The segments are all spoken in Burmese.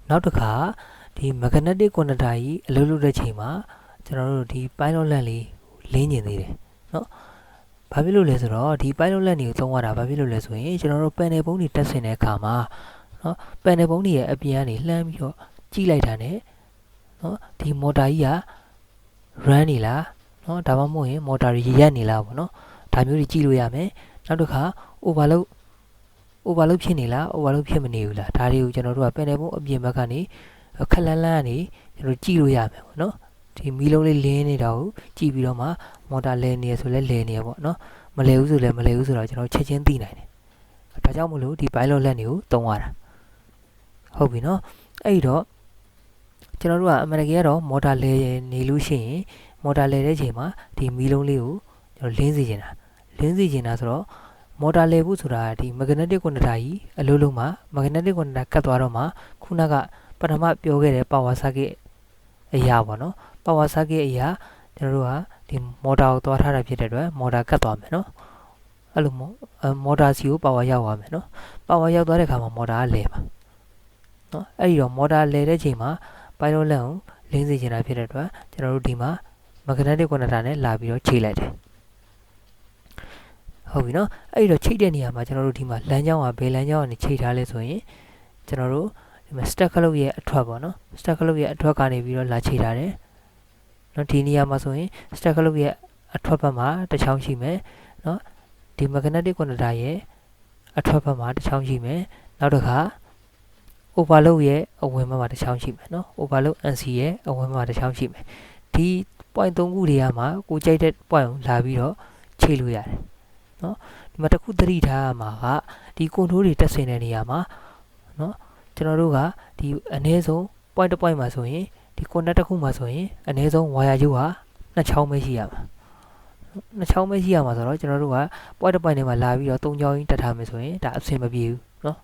နောက်တစ်ခါဒီ magnetic conductor ကြီးအလုပ်လုပ်တဲ့ချိန်မှာကျွန်တော်တို့ဒီ pilot lamp လေးလင်းနေသေးတယ်เนาะဘာဖြစ်လို့လဲဆိုတော့ဒီ pilot lamp တွေကိုသုံးရတာဘာဖြစ်လို့လဲဆိုရင်ကျွန်တော်တို့ panel ပုံးတွေတက်ဆင်တဲ့အခါမှာเนาะ panel ပုံးတွေရဲ့အပြင်ကနေလှမ်းပြီးတော့ကြည့်လိုက်တာ ਨੇ เนาะဒီ motor ကြီးက run နေလားเนาะဒါမှမဟုတ်ရင် motor တွေရပ်နေလားပေါ့เนาะဒါမျိုးတွေကြည့်လို့ရမယ်နောက်တစ်ခါ overload ဖြစ်နေလား overload ဖြစ်မနေဘူးလားဒါတွေကိုကျွန်တော်တို့က panel ပုံးအပြင်ဘက်ကနေခက်လန်းလန်းကနေကျွန်တော်ကြည့်လို့ရမယ်ပေါ့เนาะဒီမီးလုံးလေးလင်းနေတာကိုကြည့်ပြီးတော့မှ motor လဲနေရဆိုလဲလဲနေရပေါ့เนาะမလဲဘူးဆိုလဲမလဲဘူးဆိုတော့ကျွန်တော်ချက်ချင်းသိနိုင်တယ်ဒါကြောင့်မလို့ဒီ pilot lamp တွေကိုသုံးရတာဟုတ်ပြီเนาะအဲ့တော့ကျွန်တော်တို့ကအမှန်တကယ်ကတော့ motor လဲနေလို့ရှိရင် motor လဲတဲ့ချိန်မှာဒီမီးလုံးလေးကိုကျွန်တော်လင်းစေချင်တာဆိုတော့ motor လဲဖို့ဆိုတာဒီ magnetic conductor ကြီးအလုံးလုံးမှာ magnetic conductor ကတ်သွားတော့မှခုနကပထမပြောခဲ့တဲ့ power circuit အရာပေါ့နော် power circuit အရာကျွန်တော်တို့ကဒီ motor ကိုသွားထားတာဖြစ်တဲ့အတွက် motor ကတ်သွားမယ်နော်အဲ့လိုmotor စီကို power ရောက်သွားမယ်နော် power ရောက်သွားတဲ့အခါမှာ motor ကလဲပါနော်အဲ့ဒီတော့ motor လဲတဲ့ချိန်မှာ pilot lamp ကိုလင်းစေချင်တာဖြစ်တဲ့အတွက်ကျွန်တော်တို့ဒီမှာ magnetic conductor နဲ့လာပြီးတော့ချိန်လိုက်တယ်ဟုတ်ပြီနော်အဲ့ဒီတော့ချိတ်တဲ့နေရာမှာကျွန်တော်တို့ဒီမှာလမ်းကြောင်းကဘယ်လမ်းကြောင်းကနေချိတ်ထားလဲဆိုရင်ကျွန်တော်တို့ဒီမှာ stack ခလုတ်ရဲ့အထွက်ပေါ့နော် stack ခလုတ်ရဲ့အထွက်ကနေပြီးတော့လာချိတ်ထားတယ်နော်ဒီနေရာမှာဆိုရင် stack ခလုတ်ရဲ့အထွက်ဘက်မှာတစ်ချောင်းရှိမယ်နော်ဒီ magnetic conductor ရဲ့အထွက်ဘက်မှာတစ်ချောင်းရှိမယ်နောက်တစ်ခါ overload ရဲ့အဝင်ဘက်မှာတစ်ချောင်းရှိမယ်နော် overload NC ရဲ့အဝင်ဘက်မှာတစ်ချောင်းရှိမယ်ဒီ point 3ခုတွေကမှာကိုကြိုက်တဲ့ point ကိုလာပြီးတော့ချိတ်လို့ရတယ်နော်ဒီမှာတစ်ခုသတိထားရမှာကဒီ control တွေတက်ဆင်တဲ့နေရာမှာနော်ကျွန်တော်တို့ကဒီအနည်းဆုံး point တစ် point မှာဆိုရင်ဒီ contact တစ်ခုမှာဆိုရင်အနည်းဆုံး wire ရုပ်ဟာနှစ်ချောင်းပဲရှိရမှာနှစ်ချောင်းပဲရှိရမှာဆိုတော့ကျွန်တော်တို့က point တစ် point ထဲမှာလာပြီးတော့သုံးချောင်းကြီးတက်ထားမယ်ဆိုရင်ဒါအဆင်မပြေဘူးနော်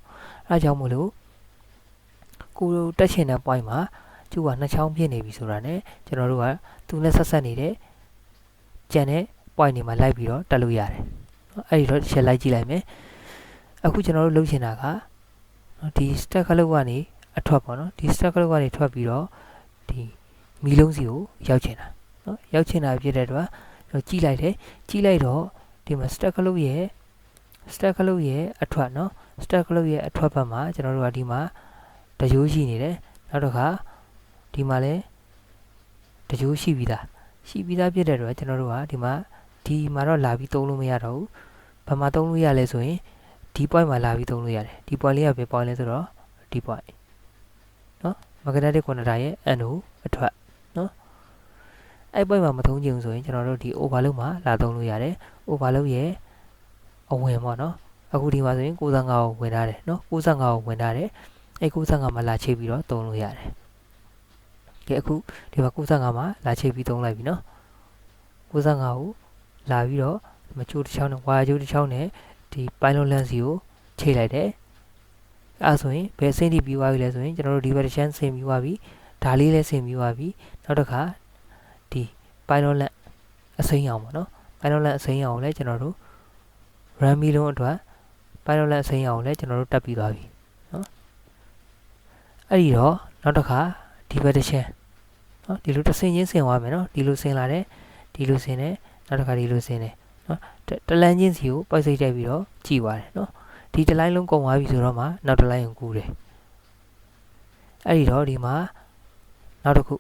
အဲဒါကြောင့်မို့လို့ကိုတက်ချင်တဲ့ point မှာကျူကနှစ်ချောင်းဖြစ်နေပြီဆိုတာ ਨੇ ကျွန်တော်တို့ကသူနဲ့ဆက်ဆက်နေတဲ့ကျန်တဲ့ point တွေမှာလိုက်ပြီးတော့တက်လို့ရတယ်အဲ့ဒီတော့တစ်ချက်လိုက်ကြည့်လိုက်မယ်အခုကျွန်တော်တို့လုပ်ချင်တာကဒီ stack ခလုတ်ကနေအထွက်ပေါ့နော်ဒီ stack ခလုတ်ကနေထွက်ပြီးတော့ဒီမီးလုံးစီကိုရောက်ချင်တာနော်ရောက်ချင်တာဖြစ်တဲ့အတွက်ကျွန်တော်ကြည့်လိုက်တယ်ကြည့်လိုက်တော့ဒီမှာ stack ခလုတ်ရဲ့အထွက်နော် stack ခလုတ်ရဲ့အထွက်ဘက်မှာကျွန်တော်တို့ကဒီမှာတကြိုးရှိနေတယ်နောက်တစ်ခါဒီမှာလည်းတကြိုးရှိပြီးသားဖြစ်တဲ့အတွက်ကျွန်တော်တို့ကဒီမှာတော့လာပြီးသုံးလို့မရတော့ဘူးဘာမှသုံးလို့ရလဲဆိုရင်ဒီ point မှာလာပြီးသုံးလို့ရတယ်ဒီ point လေးကဘယ် point လဲဆိုတော့ဒီ point နော် magnetic conductor ရဲ့ anode အထွက်နော်အဲ့ point မှာမသုံးချင်ဘူးဆိုရင်ကျွန်တော်တို့ဒီ overload မှာလာသုံးလို့ရတယ် overload ရဲ့အဝင်ပေါ့နော်အခုဒီမှာဆိုရင်65ကိုဝင်ထားတယ်နော်65ကိုဝင်ထားတယ်အဲ့65မှာလာချိတ်ပြီးတော့သုံးလို့ရတယ်ကဲအခုဒီမှာ65မှာလာချိတ်ပြီးသုံးလိုက်ပြီနော်65ကိုလာပြီးတော့မချိုးတစ်ချောင်းနဲ့ဝါချိုးတစ်ချောင်းနဲ့ဒီ pilot lamp စီကိုချိတ်လိုက်တယ်အဲဆိုရင်ဘယ်အဆင့်ထိပြီးသွားပြီလဲဆိုရင်ကျွန်တော်တို့ဒီဘက်တစ်ချမ်းဆင်ပြီးသွားပြီဒါလေးလည်းဆင်ပြီးသွားပြီနောက်တစ်ခါဒီ pilot lamp အစိမ်းအောင်ပေါ့နော် pilot lamp အစိမ်းအောင်လည်းကျွန်တော်တို့ run မီလုံးအတွက် pilot lamp အစိမ်းအောင်လည်းကျွန်တော်တို့တက်ပြီးသွားပြီနော်အဲ့ဒီတော့နောက်တစ်ခါဒီဘက်တစ်ချမ်းနော်ဒီလိုတစ်ဆင့်ချင်းဆင်သွားမယ်နော်ဒီလိုဆင်လာတယ်ဒီလိုဆင်တယ်နောက်တစ်ခါဒီလိုဆင်တယ်နော်တလန်းချင်းစီကိုပိုက်စိတ်တိုက်ပြီးတော့ကြည့်ပါတယ်နော်ဒီတစ်လိုင်းလုံးကုန်သွားပြီဆိုတော့မှနောက်တစ်လိုင်းကိုကူးတယ်အဲ့ဒီတော့ဒီမှာနောက်တစ်ခုက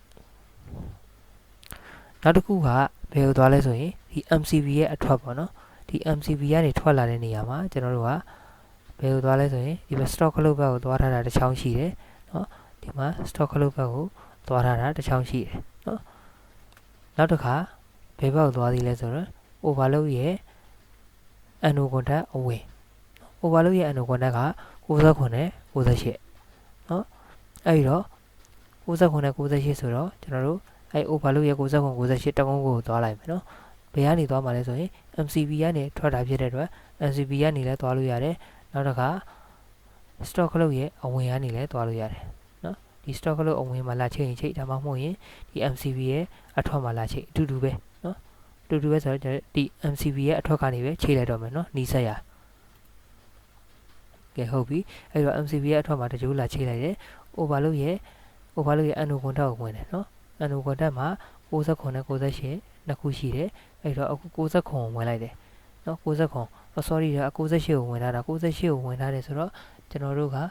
ဘယ်ကိုသွားလဲဆိုရင်ဒီ MCB ရဲ့အထွက်ပေါ့နော်ဒီ MCB ကနေထွက်လာတဲ့နေရာမှာကျွန်တော်တို့ကဘယ်ကိုသွားလဲဆိုရင်ဒီမှာ stock ခလုတ်ဘက်ကိုသွားထားတာတစ်ချောင်းရှိတယ်နော်ဒီမှာ stock ခလုတ်ဘက်ကိုသွားထားတာတစ်ချောင်းရှိတယ်နော်နောက်တစ်ခါဘယ်ဘက်ကိုသွားသေးလဲဆိုတော့ overload ရဲ့ anode contact အဝင် overload ရဲ့ anode contact က69နဲ့98နော်အဲ့ဒီတော့69နဲ့98ဆိုတော့ကျွန်တော်တို့အဲ့ overload ရဲ့69 98တကုန်းကိုသွားလိုက်မယ်နော်ဘယ်ကနေသွားမှာလဲဆိုရင် MCB ကနေထွက်တာဖြစ်တဲ့အတွက် MCB ကနေလည်းသွားလို့ရတယ်နောက်တစ်ခါ stock ခလုတ်ရဲ့အဝင်ကနေလည်းသွားလို့ရတယ်နော်ဒီ stock ခလုတ်အဝင်မှာလာချိတ်ရင်ချိတ်ဒါမှမဟုတ်ရင်ဒီ MCB ရဲ့အထွက်မှာလာချိတ်အတူတူပဲနော်အတူတူပဲဆိုတော့ဒီ MCB ရဲ့အထွက်ကနေပဲချိတ်လိုက်တော့မယ်နော်နီးစပ်ရကဲဟုတ်ပြီအဲ့တော့ MCB ရဲ့အထွက်မှာတကြိုးလာချိတ်လိုက်တယ် overload ရဲ့ annual contract ကိုဝင်တယ်နော် annual contract မှာ69နဲ့98နှစ်ခုရှိတယ်အဲ့တော့အခု69ကိုဝင်လိုက်တယ်နော်69 sorry ဒါ98ကိုဝင်ထားတာ98ကိုဝင်ထားတယ်ဆိုတော့ကျွန်တော်တို့ကဒါ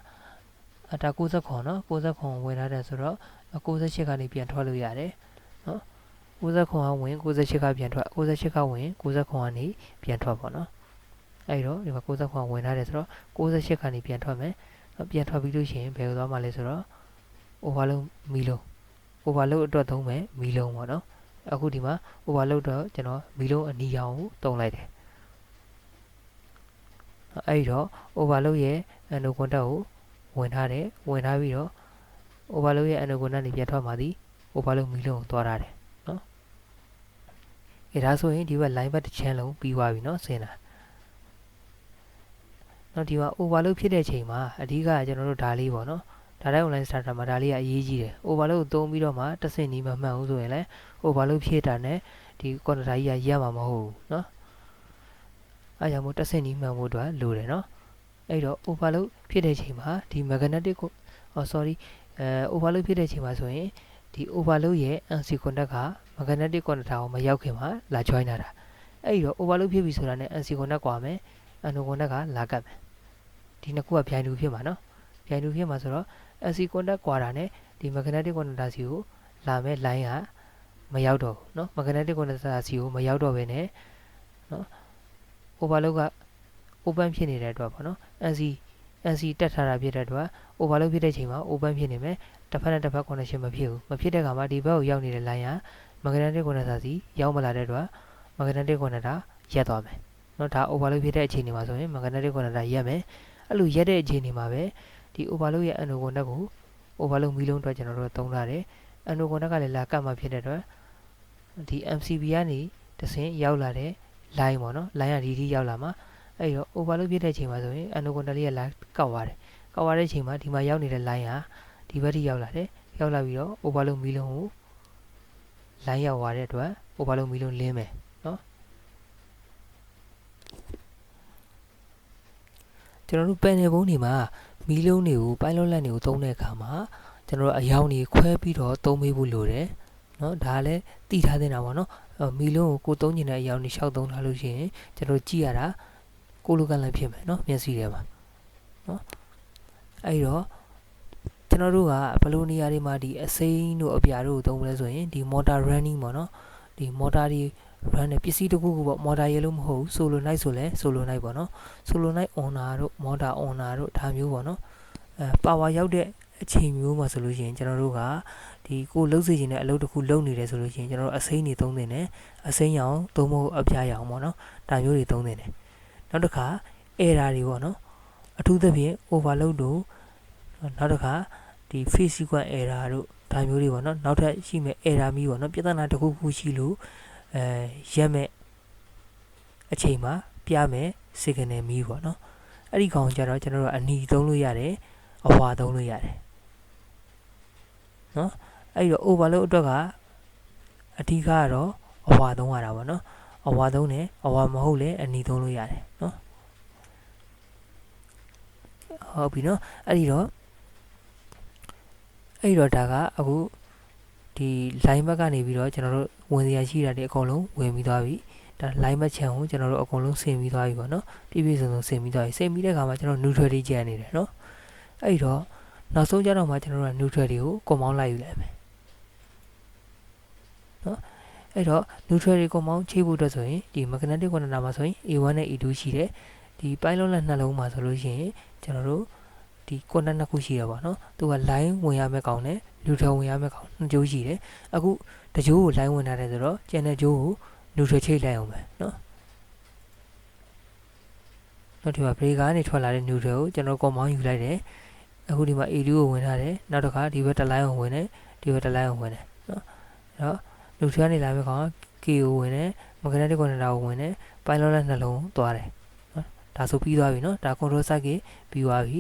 69နော်69ကိုဝင်ထားတယ်ဆိုတော့98ကနေပြန်ထွက်လို့ရတယ်နော်69ကဝင်98ကပြန်ထွက်98ကဝင်69ကနေပြန်ထွက်ပေါ့နော်အဲ့တော့ဒီမှာ69ဝင်ထားတယ်ဆိုတော့98ကနေပြန်ထွက်မယ်ပြန်ထွက်ပြီးလို့ရှိရင်ဘယ်လိုသွားမှာလဲဆိုတော့ overload မီလုံး overload အတွက်သုံးမယ်မီလုံးပေါ့နော်အခုဒီမှာ overload တော့ကျွန်တော်မီလုံးအနီရောင်ကိုတုံးလိုက်တယ်အဲ့တော့ overload ရဲ့ annual contract ကိုဝင်ထားတယ်ဝင်ထားပြီးတော့ overload ရဲ့ annual contract နေပြန်ထွက်မှာသည် overload မီလုံးကိုသွားထားတယ်နော်ဒါဆိုရင်ဒီဘက် line ဘက်တစ်ချမ်းလုံးပြီးသွားပြီနော်ဆင်းတာနော်ဒီမှာ overload ဖြစ်တဲ့အချိန်မှာအဓိကကျွန်တော်တို့ဒါလေးပေါ့နော်ဒါတိုင်း online starter မှာဒါလေးကအရေးကြီးတယ် overload ကိုသုံးပြီးတော့မှတစ်ဆင့်နီးမမှန်ဘူးဆိုရင်လည်း overload ဖြစ်တာနဲ့ဒီ quantity ကြီးကရမှာမဟုတ်ဘူးနော်အဲကြောင့်မို့တစ်ဆင့်နီးမှန်ဖို့အတွက်လိုတယ်နော်အဲ့တော့ overload ဖြစ်တဲ့အချိန်မှာဒီ magnetic ကိုoverload ဖြစ်တဲ့အချိန်မှာဆိုရင်ဒီ overload ရဲ့ NC contact က magnetic contact ကိုမရောက်ခင်မှာလာ join တာအဲ့တော့ overload ဖြစ်ပြီဆိုတာနဲ့ NC contact ကွာမယ် annual contact ကလာကတ်မယ်ဒီနှစ်ခုကပြိုင်တူဖြစ်မှာနော်ပြိုင်တူဖြစ်မှာဆိုတော့ NC contact ကွာတာနဲ့ဒီ magnetic contact စီကိုလာမဲ့ line ကမရောက်တော့ဘူးနော် magnetic contact စီကိုမရောက်တော့ဘဲနဲ့နော် overload က open ဖြစ်နေတဲ့အတွက်ပေါ့နော် NC တက်ထားတာဖြစ်တဲ့အတွက် overload ဖြစ်တဲ့အချိန်မှာ open ဖြစ်နေမယ်တစ်ဖက်နဲ့တစ်ဖက် connection မဖြစ်ဘူးမဖြစ်တဲ့အခါမှာဒီဘက်ကိုရောက်နေတဲ့ line က magnetic contact စီရောက်မလာတဲ့အတွက် magnetic contact ရက်သွားမယ်နော်ဒါ overload ဖြစ်တဲ့အချိန်တွေမှာဆိုရင် magnetic contact ရက်မယ်အဲ့လိုရက်တဲ့အချိန်တွေမှာပဲဒီ overload ရဲ့ annual contact ကို overload မီလုံးအတွက်ကျွန်တော်တို့သုံးထားတယ် annual contact ကလည်းလာကတ်မှဖြစ်တဲ့အတွက်ဒီ MCB ကနေတစ်ဆင့်ရောက်လာတဲ့ line ပေါ့နော် line ကဒီထိရောက်လာမှာအဲ့တော့ overload ဖြစ်တဲ့အချိန်မှာဆိုရင် annual contact လေးကလာကောက်သွားတယ်ကောက်သွားတဲ့အချိန်မှာဒီမှာရောက်နေတဲ့ line ဟာဒီဘက်ထိရောက်လာတယ်ရောက်လာပြီးတော့ overload မီလုံးကို line ရောက်သွားတဲ့အတွက် overload မီလုံးလင်းမယ်နော်ကျွန်တော်တို့ panel ပုံးတွေမှာမီလုံးတွေကို pilot line တွေကိုသုံးတဲ့အခါမှာကျွန်တော်တို့အရောင်တွေခွဲပြီးတော့သုံးပေးဖို့လိုတယ်နော်ဒါလည်းသိထားသင့်တာပေါ့နော်မီလုံးကိုသုံးကျင်တဲ့အရောင်တွေရှောက်သုံးထားလို့ရှိရင်ကျွန်တော်ကြည့်ရတာကိုလိုကလည်းဖြစ်မယ်နော်မျက်စိထဲမှာနော်အဲ့တော့ကျွန်တော်တို့ကဘယ်လိုနေရာတွေမှာဒီအစိမ်းတို့အပြာတို့သုံးမလဲဆိုရင်ဒီ motor running ပေါ့နော်ဒီ motor တွေ run တဲ့ပစ္စည်းတစ်ခုခုပေါ့ motor ရလို့မဟုတ်ဘူး solenoid ဆိုလဲ solenoid ပေါ့နော် solenoid owner တို့ motor owner တို့ဒါမျိုးပေါ့နော်power ရောက်တဲ့အချိန်မျိုးမှာဆိုလို့ရှိရင်ကျွန်တော်တို့ကဒီကိုလှုပ်စေခြင်းတဲ့အလုပ်တစ်ခုလုပ်နေတယ်ဆိုလို့ရှိရင်ကျွန်တော်တို့အစိမ်းတွေသုံးနေတယ်အစိမ်းရောင်သုံးဖို့အပြာရောင်ပေါ့နော်ဒါမျိုးတွေသုံးနေတယ်နောက်တစ်ခါ error တွေပေါ့နော်အထူးသဖြင့် overload တို့နောက်တစ်ခါဒီ phase sequence error တို့ဒါမျိုးတွေပေါ့နော်နောက်ထပ်ရှိမဲ့ error မျိုးပေါ့နော်ပြဿနာတစ်ခုခုရှိလို့ရက်မဲ့အချိန်မှာပြမယ် signal မီးပေါ့နော်အဲ့ဒီကောင်ကြတော့ကျွန်တော်တို့အနီသုံးလို့ရတယ်အဝါသုံးလို့ရတယ်နော်အဲ့တော့ overload အတွက်ကအဓိကကတော့အဝါသုံးရတာပေါ့နော်အဝါသုံးတယ်အဝါမဟုတ်လေအနီသုံးလို့ရတယ်နော်ဟုတ်ပြီနော်အဲ့တော့ဒါကအခုဒီ line ဘက်ကနေပြီးတော့ကျွန်တော်တို့ဝင်စရာရှိတာတွေအကုန်လုံးဝင်ပြီးသွားပြီဒါ line ဘက် channel ကိုကျွန်တော်တို့အကုန်လုံးဆင်ပြီးသွားပြီပေါ့နော်ပြည့်ပြည့်စုံစုံဆင်ပြီးသွားပြီဆင်ပြီးတဲ့အခါမှာကျွန်တော် neutral တွေကျန်နေတယ်နော်အဲ့တော့နောက်ဆုံးကြတော့မှကျွန်တော်တို့က neutral တွေကို compound လိုက်ယူလိုက်မယ်နော်အဲ့တော့ neutral တွေ compound ချိတ်ဖို့အတွက်ဆိုရင်ဒီ magnetic conductor မှာဆိုရင် A1 နဲ့ A2 ရှိတယ်ဒီ pilot line နှလုံးမှာဆိုလို့ရှိရင်ကျွန်တော်တို့ဒီ contact နှစ်ခုရှိရပါတော့သူက line ဝင်ရမယ့်ကောင်နဲ့ neutral ဝင်ရမယ့်ကောင်နှစ်ကြိုးရှိတယ်အခုတကြိုးကို line ဝင်ထားတယ်ဆိုတော့ကျန်တဲ့ကြိုးကို neutral ချိတ်လိုက်အောင်ပဲနော်နောက်ဒီမှာ breaker ကနေထွက်လာတဲ့ neutral ကိုကျွန်တော် compound ယူလိုက်တယ်အခုဒီမှာ A2 ကိုဝင်ထားတယ်နောက်တစ်ခါဒီဘက်တစ် line ကိုဝင်တယ်ဒီဘက်တစ် line ကိုဝင်တယ်နော်အဲ့တော့ neutral ကနေလာမယ့်ကောင် K ကိုဝင်တယ် magnetic conductor ကိုဝင်တယ် pilot line နှလုံးသွားတယ်နော်ဒါဆိုပြီးသွားပြီနော်ဒါ control circuit ပြီးသွားပြီ